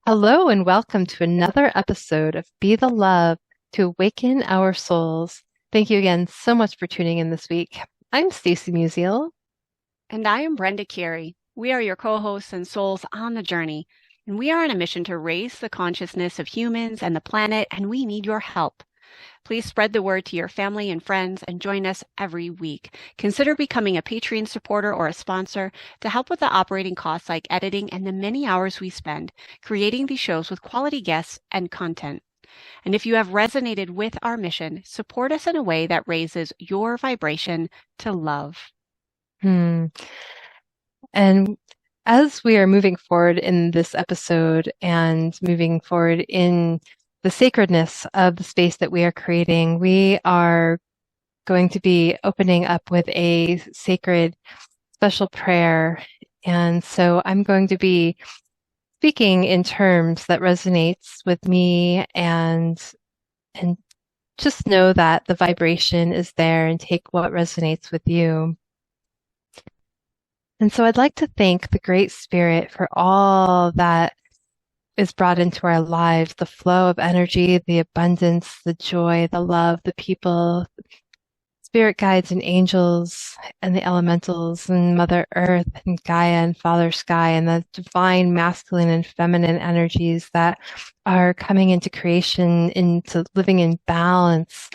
Hello and welcome to another episode of Be the Love to Awaken Our Souls. Thank you again so much for tuning in this week. I'm Stacy Musial. And I am Brenda Carey. We are your co hosts and souls on the journey, and we are on a mission to raise the consciousness of humans and the planet, and we need your help. Please spread the word to your family and friends and join us every week. Consider becoming a Patreon supporter or a sponsor to help with the operating costs like editing and the many hours we spend creating these shows with quality guests and content. And if you have resonated with our mission, support us in a way that raises your vibration to love. Hmm. And as we are moving forward in this episode and moving forward in the sacredness of the space that we are creating, we are going to be opening up with a sacred special prayer. And so I'm going to be speaking in terms that resonates with me and just know that the vibration is there and take what resonates with you. And so I'd like to thank the Great Spirit for all that is brought into our lives, the flow of energy, the abundance, the joy, the love, the people, spirit guides and angels and the elementals and Mother Earth and Gaia and Father Sky and the divine masculine and feminine energies that are coming into creation, into living in balance,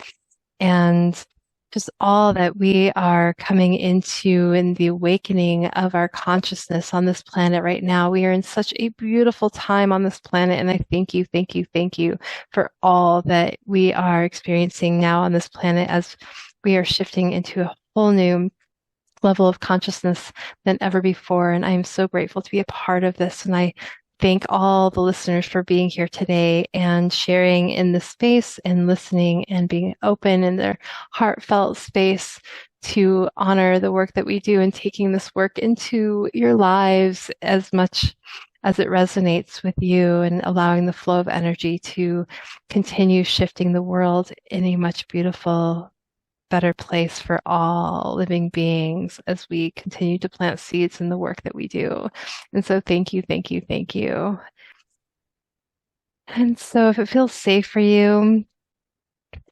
and just all that we are coming into in the awakening of our consciousness on this planet right now. We are in such a beautiful time on this planet, and I thank you, thank you, thank you for all that we are experiencing now on this planet as we are shifting into a whole new level of consciousness than ever before. And I am so grateful to be a part of this. And I thank all the listeners for being here today and sharing in this space and listening and being open in their heartfelt space to honor the work that we do and taking this work into your lives as much as it resonates with you and allowing the flow of energy to continue shifting the world in a much beautiful, better place for all living beings as we continue to plant seeds in the work that we do. And so thank you, thank you, thank you. And so if it feels safe for you,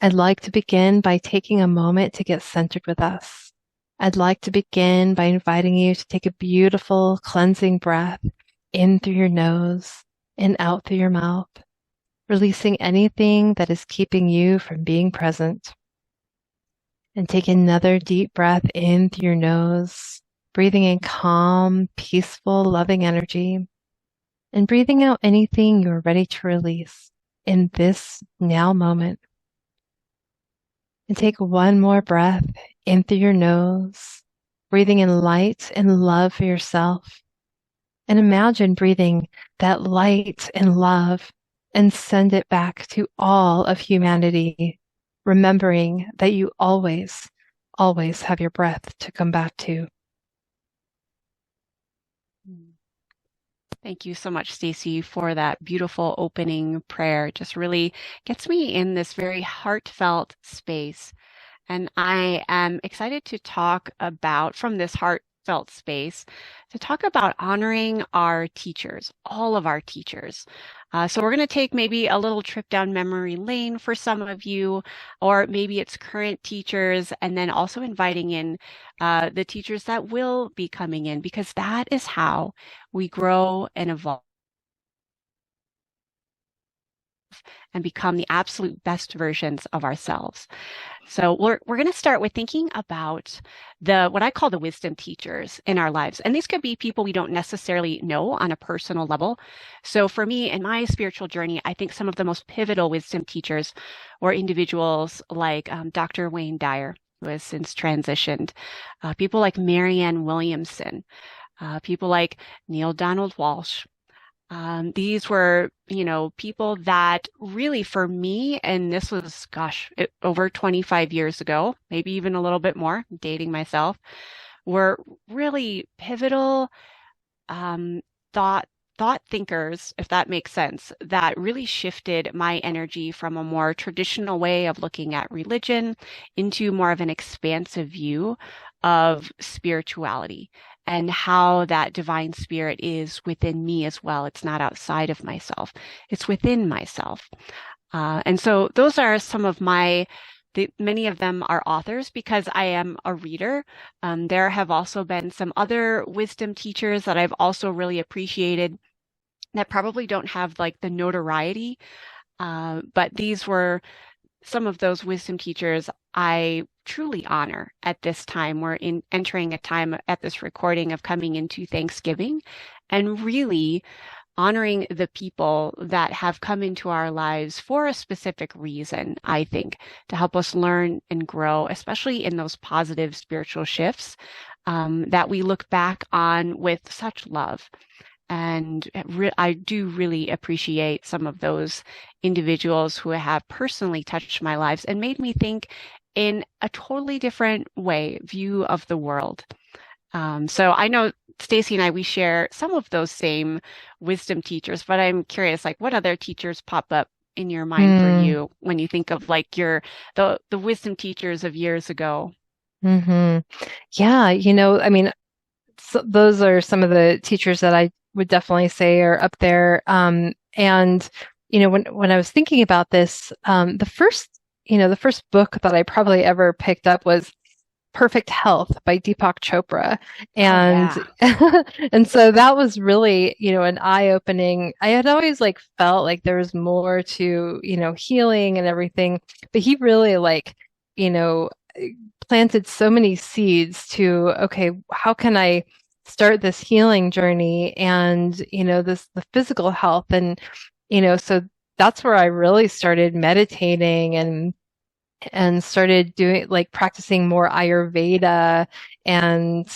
I'd like to begin by taking a moment to get centered with us. I'd like to begin by inviting you to take a beautiful cleansing breath in through your nose and out through your mouth, releasing anything that is keeping you from being present. And take another deep breath in through your nose, breathing in calm, peaceful, loving energy, and breathing out anything you are ready to release in this now moment. And take one more breath in through your nose, breathing in light and love for yourself. And imagine breathing that light and love and send it back to all of humanity, remembering that you always, always have your breath to come back to. Thank you so much, Stacy, for that beautiful opening prayer. It just really gets me in this very heartfelt space. And I am excited to talk about, from this heartfelt space, to talk about honoring our teachers, all of our teachers. So we're going to take maybe a little trip down memory lane for some of you, or maybe it's current teachers, and then also inviting in the teachers that will be coming in, because that is how we grow and evolve and become the absolute best versions of ourselves. So we're going to start with thinking about the what I call the wisdom teachers in our lives. And these could be people we don't necessarily know on a personal level. So for me, in my spiritual journey, I think some of the most pivotal wisdom teachers were individuals like Dr. Wayne Dyer, who has since transitioned, people like Marianne Williamson, people like Neil Donald Walsh. These were, people that really for me, and this was, over 25 years ago, maybe even a little bit more, dating myself, were really pivotal thought thought thinkers, if that makes sense, that really shifted my energy from a more traditional way of looking at religion into more of an expansive view of spirituality and how that divine spirit is within me as well. It's not outside of myself, it's within myself. And so those are some of many of them are authors because I am a reader. There have also been some other wisdom teachers that I've also really appreciated that probably don't have like the notoriety, but these were some of those wisdom teachers I truly honor at this time. We're entering a time at this recording of coming into Thanksgiving and really honoring the people that have come into our lives for a specific reason, I think, to help us learn and grow, especially in those positive spiritual shifts that we look back on with such love. And I do really appreciate some of those individuals who have personally touched my lives and made me think in a totally different view of the world. So I know Stacy and I, we share some of those same wisdom teachers, but I'm curious, like what other teachers pop up in your mind for you when you think of like the wisdom teachers of years ago? Mm-hmm. Yeah, I mean, those are some of the teachers that I would definitely say are up there. And when I was thinking about this, the first book that I probably ever picked up was Perfect Health by Deepak Chopra. And and so that was really, an eye-opening. I had always like felt like there was more to, healing and everything, but he really you know, planted so many seeds to, okay, how can I start this healing journey and, the physical health and, so that's where I really started meditating and started doing like practicing more Ayurveda and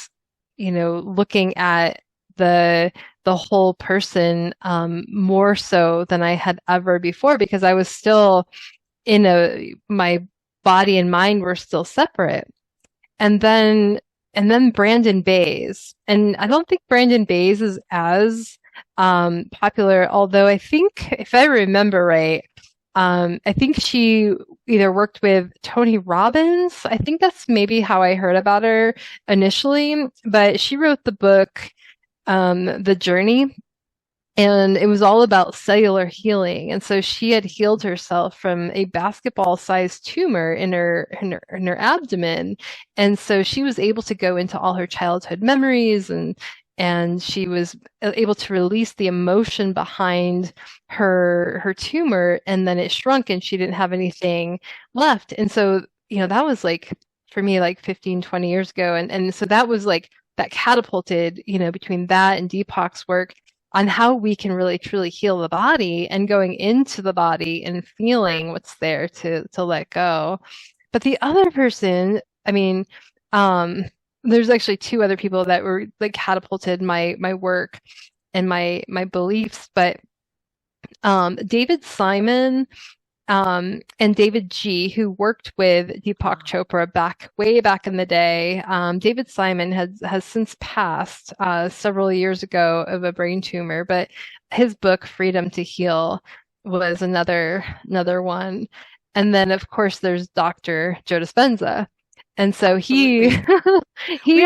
looking at the whole person more so than I had ever before because I was still my body and mind were still separate. And then Brandon Bays. And I don't think Brandon Bays is as popular, although I think if I remember right, I think she either worked with Tony Robbins. I think that's maybe how I heard about her initially, but she wrote the book, The Journey, and it was all about cellular healing. And so she had healed herself from a basketball-sized tumor in her abdomen. And so she was able to go into all her childhood memories and she was able to release the emotion behind her tumor, and then it shrunk and she didn't have anything left. And so, that was like for me like 15, 20 years ago. And so that was like that catapulted, between that and Deepak's work on how we can really truly heal the body and going into the body and feeling what's there to let go. But the other person, I mean, there's actually two other people that were like catapulted my work and my beliefs, but David Simon and David G, who worked with Deepak Chopra way back in the day. David Simon has since passed several years ago of a brain tumor, but his book Freedom to Heal was another one. And then of course there's Dr. Joe Dispenza. And so he we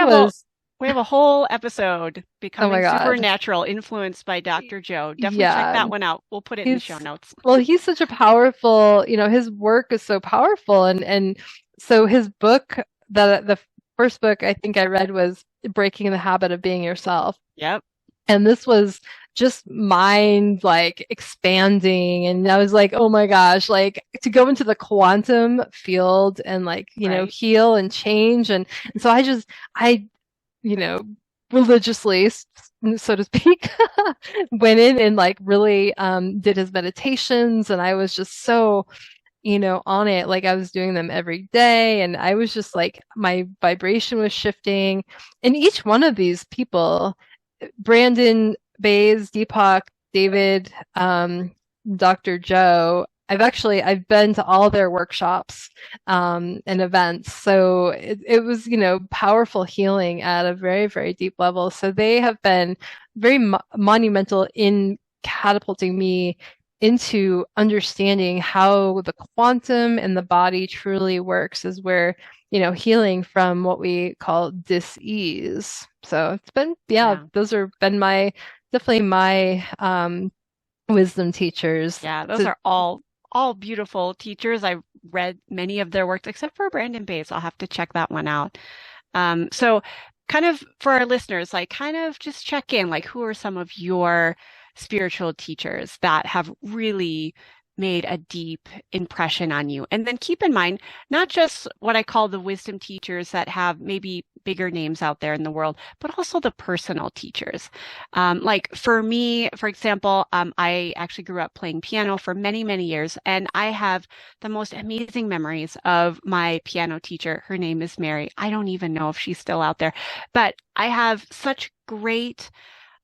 have a whole episode, Becoming God. Supernatural, influenced by Dr. Joe. Definitely check that one out. We'll put it in the show notes. Well, he's such a powerful, his work is so powerful. And so his book, the first book I think I read was Breaking the Habit of Being Yourself. Yep. And this was just mind like expanding. And I was like, oh my gosh, like to go into the quantum field and like, heal and change. And so I religiously, so to speak, went in and like really did his meditations. And I was just so, on it. Like I was doing them every day. And I was just like, my vibration was shifting. And each one of these people, Brandon Bays, Deepak, David, Dr. Joe, I've been to all their workshops and events. So it was, powerful healing at a very, very deep level. So they have been very monumental in catapulting me into understanding how the quantum and the body truly works, is where, healing from what we call dis-ease. So it's been, yeah, Yeah. those are been my definitely my wisdom teachers. Yeah, those To are all beautiful teachers. I've read many of their works except for Brandon Bayes. I'll have to check that one out. So kind of for our listeners, like kind of just check in, like who are some of your spiritual teachers that have really made a deep impression on you? And then keep in mind, not just what I call the wisdom teachers that have maybe bigger names out there in the world, but also the personal teachers. Like for me, for example, I actually grew up playing piano for many, many years, and I have the most amazing memories of my piano teacher. Her name is Mary. I don't even know if she's still out there, but I have such great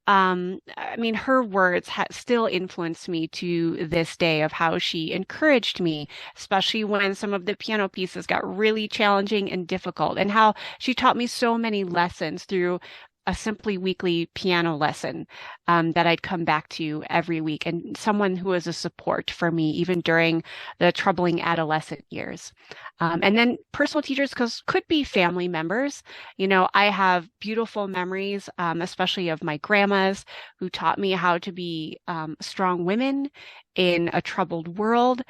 I mean, her words still influence me to this day of how she encouraged me, especially when some of the piano pieces got really challenging and difficult, and how she taught me so many lessons through a simply weekly piano lesson that I'd come back to every week, and someone who was a support for me even during the troubling adolescent years. And then personal teachers could be family members. You know, I have beautiful memories, especially of my grandmas who taught me how to be strong women in a troubled world.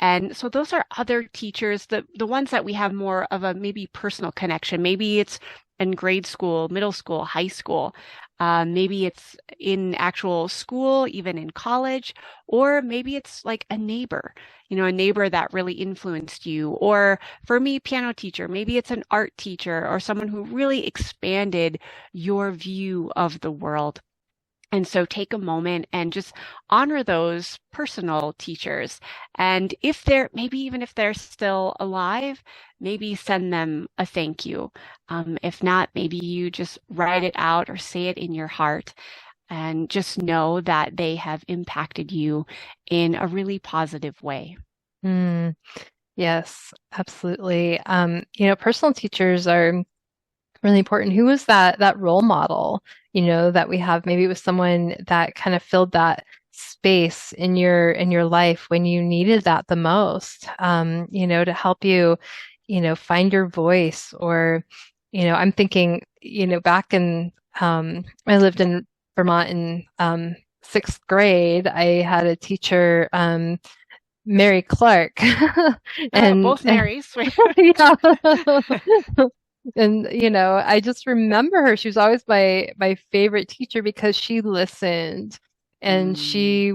And so those are other teachers, the ones that we have more of a maybe personal connection. Maybe it's in grade school, middle school, high school. Maybe it's in actual school, even in college, or maybe it's like a neighbor, a neighbor that really influenced you. Or for me, piano teacher, maybe it's an art teacher or someone who really expanded your view of the world. And so take a moment and just honor those personal teachers. And if they're, maybe even if they're still alive, maybe send them a thank you. If not, maybe you just write it out or say it in your heart and just know that they have impacted you in a really positive way. Mm, yes, absolutely. Personal teachers are really important. Who was that role model, that we have? Maybe it was someone that kind of filled that space in your life when you needed that the most, to help you, find your voice. Or, I'm thinking, back in I lived in Vermont in sixth grade. I had a teacher, Mary Clark, and Both Marys. yeah. And I just remember her. She was always my favorite teacher because she listened, and Mm. she,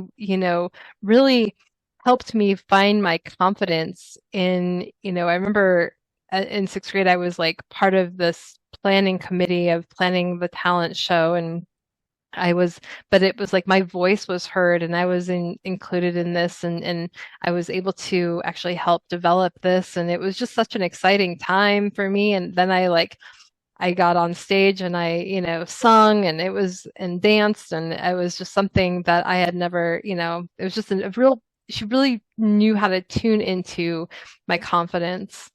really helped me find my confidence in, I remember in sixth grade I was like part of this planning committee of planning the talent show, and I was, but it was like my voice was heard, and I was included in this, and I was able to actually help develop this. And it was just such an exciting time for me. And then I got on stage and I, sung, and and danced, and it was just something that I had never, it was just she really knew how to tune into my confidence.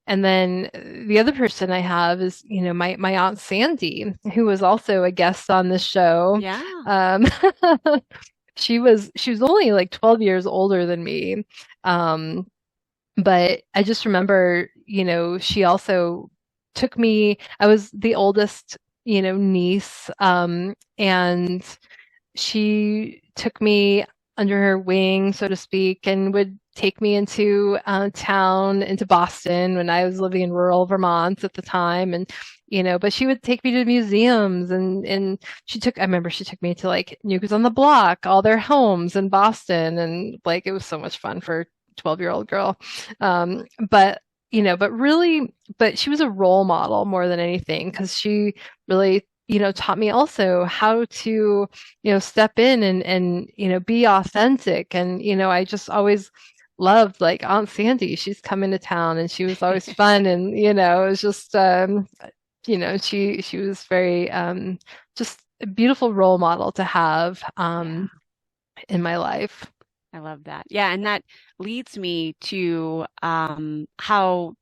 And then the other person I have is, my Aunt Sandy, who was also a guest on the show. Yeah. Um, she was only like 12 years older than me. Um, but I just remember, she also took me, I was the oldest, niece, and she took me under her wing, so to speak, and would take me into town, into Boston when I was living in rural Vermont at the time. And, but she would take me to museums, and I remember she took me to like New Kids on the Block, all their homes in Boston. And like, it was so much fun for a 12-year-old girl. But, but she was a role model more than anything, because she really taught me also how to, step in and, be authentic. And, I just always loved like Aunt Sandy. She's coming to town, and she was always fun. And, it was just, she was very, just a beautiful role model to have, Yeah. in my life. I love that. Yeah, and that leads me to how,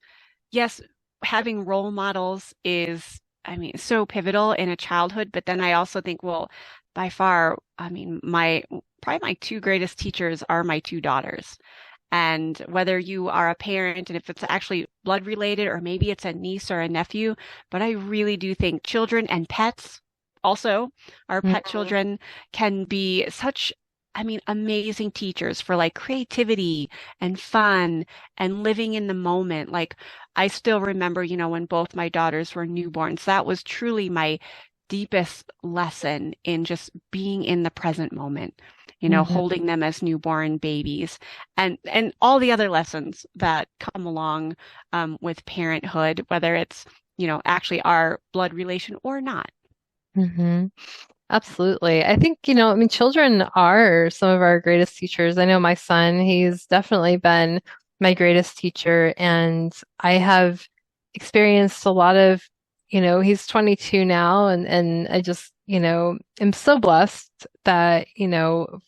yes, having role models is, I mean, so pivotal in a childhood, but then I also think, well, by far, I mean, my probably my two greatest teachers are my two daughters. And whether you are a parent and if it's actually blood related or maybe it's a niece or a nephew, but I really do think children and pets also, our pet Mhm. children can be such, I mean, amazing teachers for like creativity and fun and living in the moment. Like I still remember, when both my daughters were newborns, that was truly my deepest lesson in just being in the present moment, Mhm. holding them as newborn babies and all the other lessons that come along with parenthood, whether it's, actually our blood relation or not. Mhm. Absolutely. I think, I mean, children are some of our greatest teachers. I know my son, he's definitely been my greatest teacher, and I have experienced a lot of, he's 22 now, and I just, am so blessed that,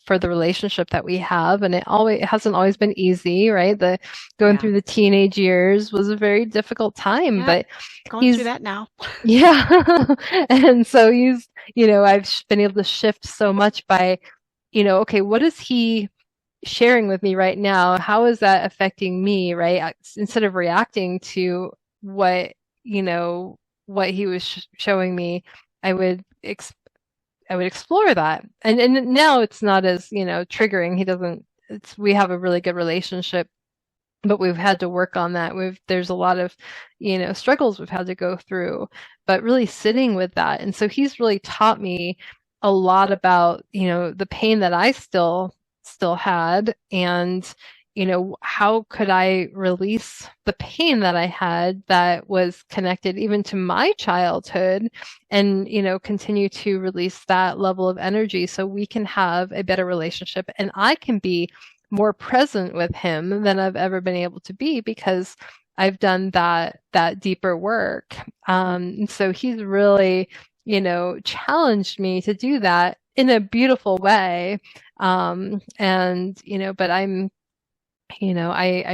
for the relationship that we have, and it hasn't always been easy, right? The going Yeah. through the teenage years was a very difficult time, Yep. but Going through he's that now. yeah. And so I've been able to shift so much by, okay, what is he sharing with me right now? How is that affecting me, right? Instead of reacting to what, you know, what he was showing me, I would ex I would explore that. And now it's not as, triggering. He doesn't, we have a really good relationship, but we've had to work on that. There's a lot of, struggles we've had to go through, but really sitting with that. And so he's really taught me a lot about, the pain that I still had, and, how could I release the pain that I had that was connected even to my childhood, and, continue to release that level of energy so we can have a better relationship and I can be more present with him than I've ever been able to be because I've done that deeper work. And so he's really, challenged me to do that in a beautiful way. And but I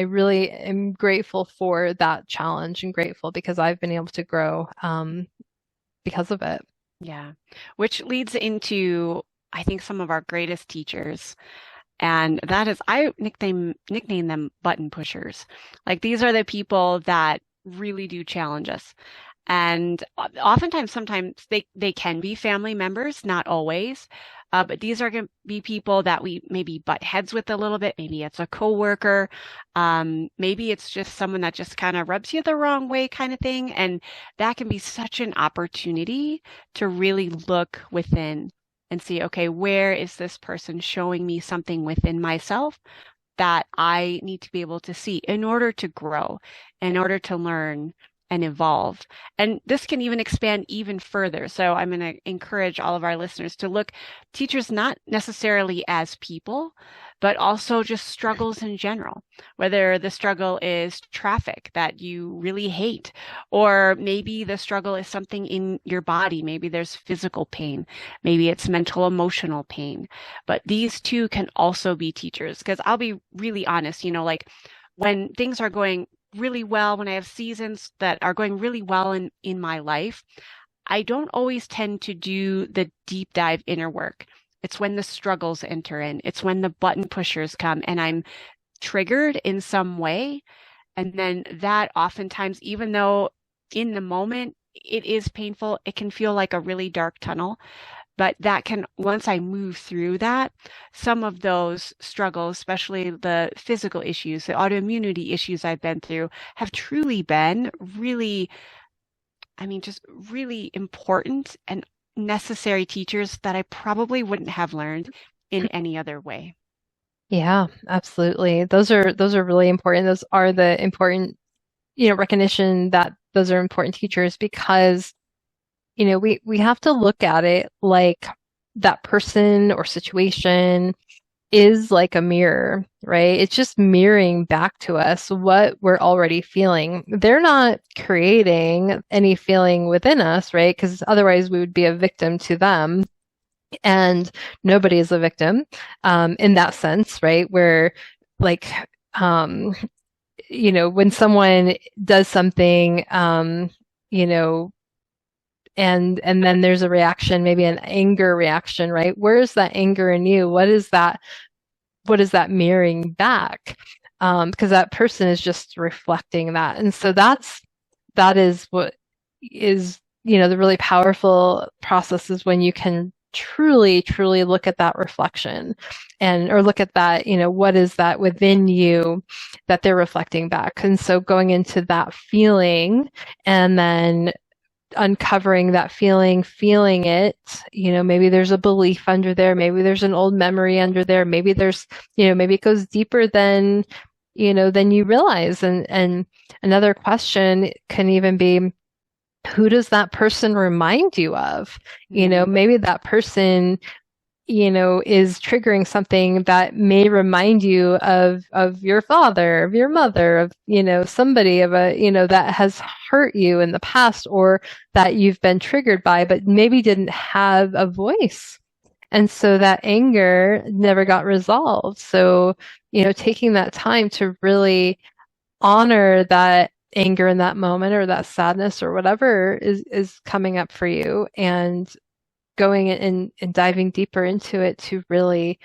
really am grateful for that challenge and grateful because I've been able to grow because of it. Yeah. Which leads into, I think, some of our greatest teachers. And that is, I nickname them button pushers. Like these are the people that really do challenge us. And oftentimes, sometimes they can be family members, not always. But these are going to be people that we maybe butt heads with a little bit. Maybe it's a coworker. Maybe it's just someone that just kind of rubs you the wrong way kind of thing. And that can be such an opportunity to really look within and see, okay, where is this person showing me something within myself that I need to be able to see in order to grow, in order to learn and evolve. And this can even expand even further. So I'm going to encourage all of our listeners to look teachers not necessarily as people, but also just struggles in general, whether the struggle is traffic that you really hate, or maybe the struggle is something in your body. Maybe there's physical pain, maybe it's mental, emotional pain. But these two can also be teachers. Because I'll be really honest, like when things are going really well, when I have seasons that are going really well in my life, I don't always tend to do the deep dive inner work. It's when the struggles enter in. It's when the button pushers come and I'm triggered in some way. And then that oftentimes, even though in the moment it is painful, it can feel like a really dark tunnel. But that can, once I move through that, some of those struggles, especially the physical issues, the autoimmunity issues I've been through, have truly been really, I mean, just really important and necessary teachers that I probably wouldn't have learned in any other way. Yeah, absolutely. Those are really important. Those are the important, recognition that those are important teachers because, we have to look at it like that person or situation is like a mirror, right? It's just mirroring back to us what we're already feeling. They're not creating any feeling within us, right? Because otherwise we would be a victim to them. And nobody is a victim, in that sense, right? Where, like, um, when someone does something, you know, and then there's a reaction, maybe an anger reaction, right? Where is that anger in you? What is that mirroring back? Because that person is just reflecting that. And so that is what is, the really powerful process, is when you can truly, truly look at that reflection, or look at that, what is that within you that they're reflecting back. And so going into that feeling, and then uncovering that feeling, feeling it, maybe there's a belief under there, maybe there's an old memory under there, maybe there's, maybe it goes deeper than you realize. And another question can even be, who does that person remind you of? Maybe that person, is triggering something that may remind you of your father, of your mother, of, somebody that has hurt you in the past, or that you've been triggered by, but maybe didn't have a voice. And so that anger never got resolved. So, taking that time to really honor that anger in that moment, or that sadness, or whatever is coming up for you, and going and diving deeper into it to really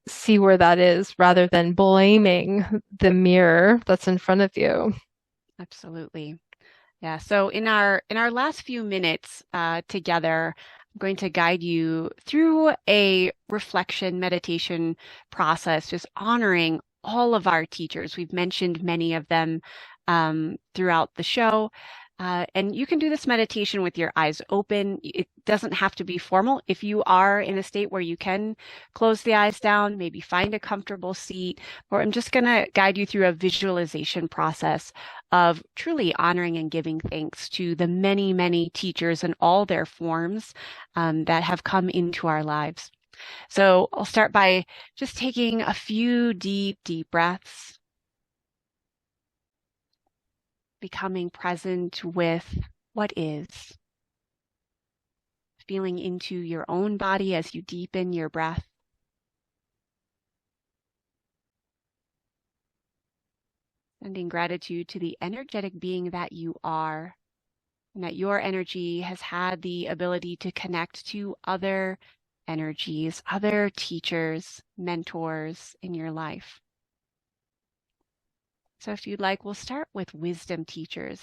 see where that is, rather than blaming the mirror that's in front of you. Absolutely. Yeah. So in our last few minutes together, I'm going to guide you through a reflection meditation process, just honoring all of our teachers. We've mentioned many of them throughout the show. And you can do this meditation with your eyes open. It doesn't have to be formal. If you are in a state where you can close the eyes down, maybe find a comfortable seat, or I'm just going to guide you through a visualization process of truly honoring and giving thanks to the many, many teachers and all their forms that have come into our lives. So I'll start by just taking a few deep, deep breaths, becoming present with what is, feeling into your own body as you deepen your breath. Sending gratitude to the energetic being that you are, and that your energy has had the ability to connect to other energies, other teachers, mentors in your life. So if you'd like, we'll start with wisdom teachers.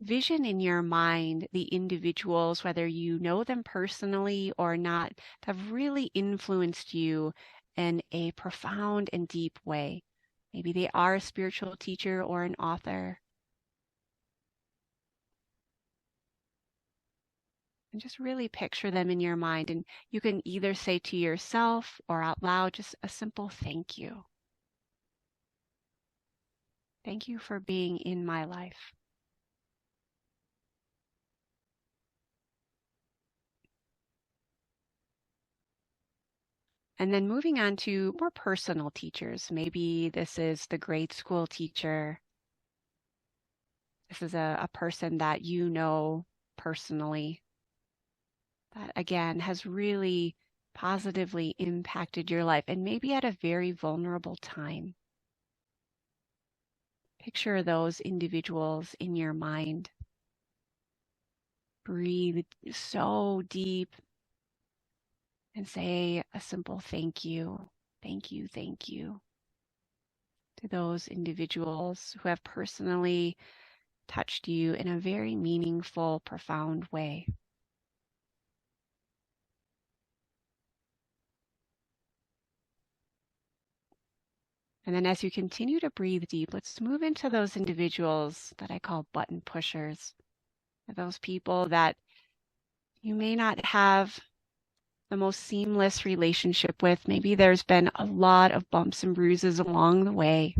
Vision in your mind the individuals, whether you know them personally or not, that have really influenced you in a profound and deep way. Maybe they are a spiritual teacher or an author. And just really picture them in your mind. And you can either say to yourself or out loud just a simple thank you. Thank you for being in my life. And then moving on to more personal teachers. Maybe this is the grade school teacher. This is a person that you know personally that, again, has really positively impacted your life, and maybe at a very vulnerable time. Picture those individuals in your mind. Breathe so deep and say a simple thank you, thank you, thank you to those individuals who have personally touched you in a very meaningful, profound way. And then as you continue to breathe deep, let's move into those individuals that I call button pushers. Those people that you may not have the most seamless relationship with. Maybe there's been a lot of bumps and bruises along the way.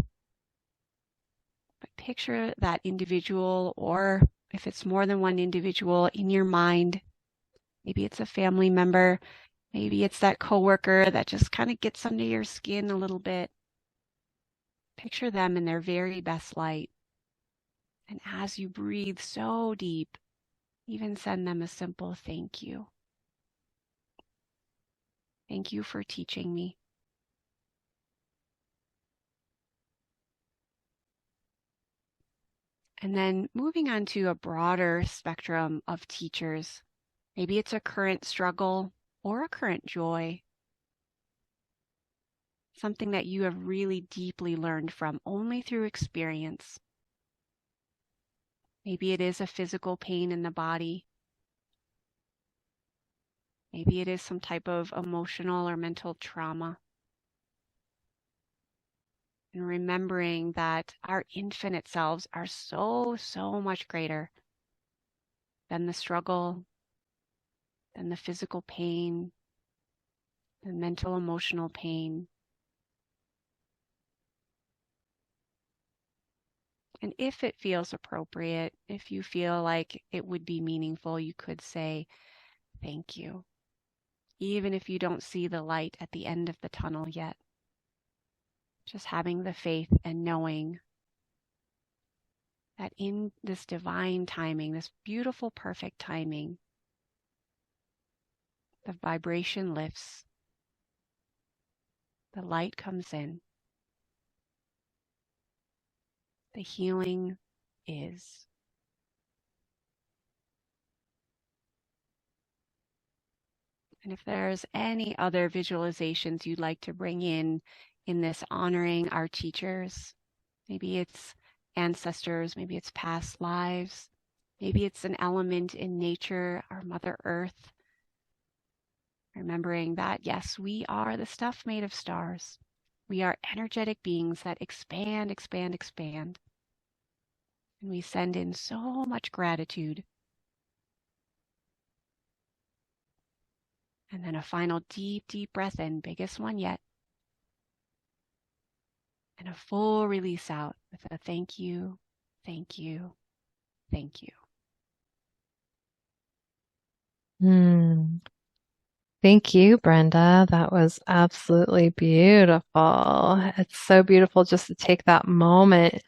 But picture that individual, or if it's more than one individual in your mind, maybe it's a family member, maybe it's that coworker that just kind of gets under your skin a little bit. Picture them in their very best light. And as you breathe so deep, even send them a simple thank you. Thank you for teaching me. And then moving on to a broader spectrum of teachers. Maybe it's a current struggle or a current joy. Something that you have really deeply learned from only through experience. Maybe it is a physical pain in the body. Maybe it is some type of emotional or mental trauma. And remembering that our infinite selves are so, so much greater than the struggle, than the physical pain, the mental, emotional pain. And if it feels appropriate, if you feel like it would be meaningful, you could say, thank you, even if you don't see the light at the end of the tunnel yet. Just having the faith and knowing that in this divine timing, this beautiful, perfect timing, the vibration lifts, the light comes in, the healing is. And if there's any other visualizations you'd like to bring in this honoring our teachers, maybe it's ancestors, maybe it's past lives, maybe it's an element in nature, our Mother Earth. Remembering that, yes, we are the stuff made of stars. We are energetic beings that expand, expand, expand. And we send in so much gratitude. And then a final deep, deep breath in, biggest one yet. And a full release out with a thank you, thank you, thank you. Thank you, Brenda. That was absolutely beautiful. It's so beautiful just to take that moment,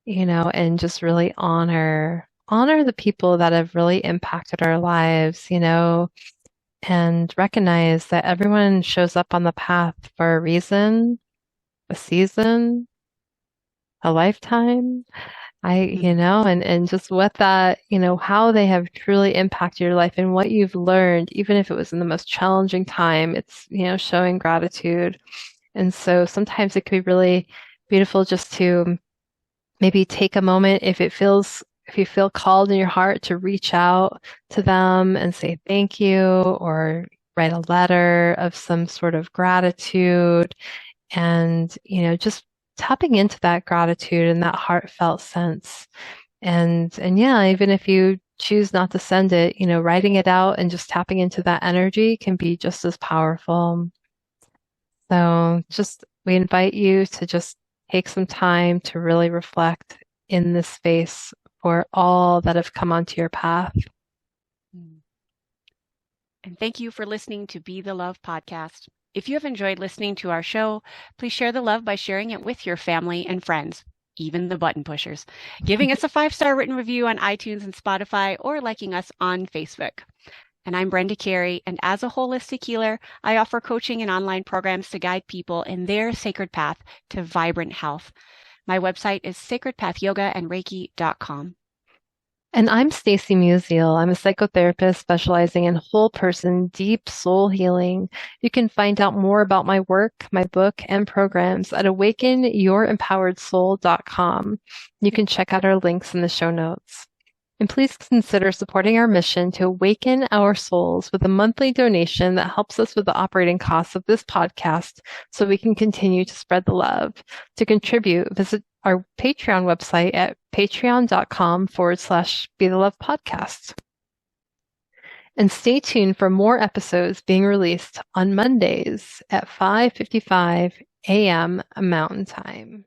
and just really honor the people that have really impacted our lives, and recognize that everyone shows up on the path for a reason, a season, a lifetime. And just what that, how they have truly impacted your life and what you've learned, even if it was in the most challenging time, it's, showing gratitude. And so sometimes it could be really beautiful just to maybe take a moment if you feel called in your heart to reach out to them and say thank you or write a letter of some sort of gratitude and, just tapping into that gratitude and that heartfelt sense. And yeah, even if you choose not to send it, writing it out and just tapping into that energy can be just as powerful. So we invite you to just take some time to really reflect in this space for all that have come onto your path. And thank you for listening to Be the Love podcast. If you have enjoyed listening to our show, please share the love by sharing it with your family and friends, even the button pushers, giving us a 5-star written review on iTunes and Spotify, or liking us on Facebook. And I'm Brenda Carey, and as a holistic healer, I offer coaching and online programs to guide people in their sacred path to vibrant health. My website is sacredpathyogaandreiki.com. And I'm Stacy Musial. I'm a psychotherapist specializing in whole person, deep soul healing. You can find out more about my work, my book, and programs at awakenyourempoweredsoul.com. You can check out our links in the show notes. And please consider supporting our mission to awaken our souls with a monthly donation that helps us with the operating costs of this podcast so we can continue to spread the love. To contribute, visit our Patreon website at patreon.com/Be the Love Podcast. And stay tuned for more episodes being released on Mondays at 5:55 a.m. Mountain Time.